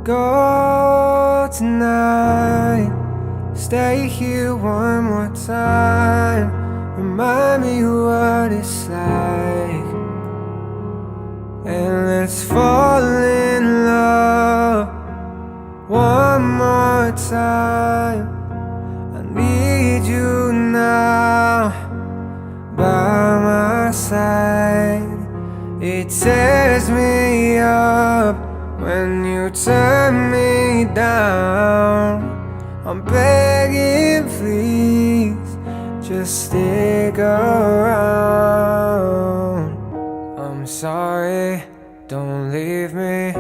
go tonight. Stay here one more time. Remind me what it's like, and let's fall in love one more time. I need you now by my side. It tears me up when you turn me down. I'm begging, please, just stick around. I'm sorry, don't leave me.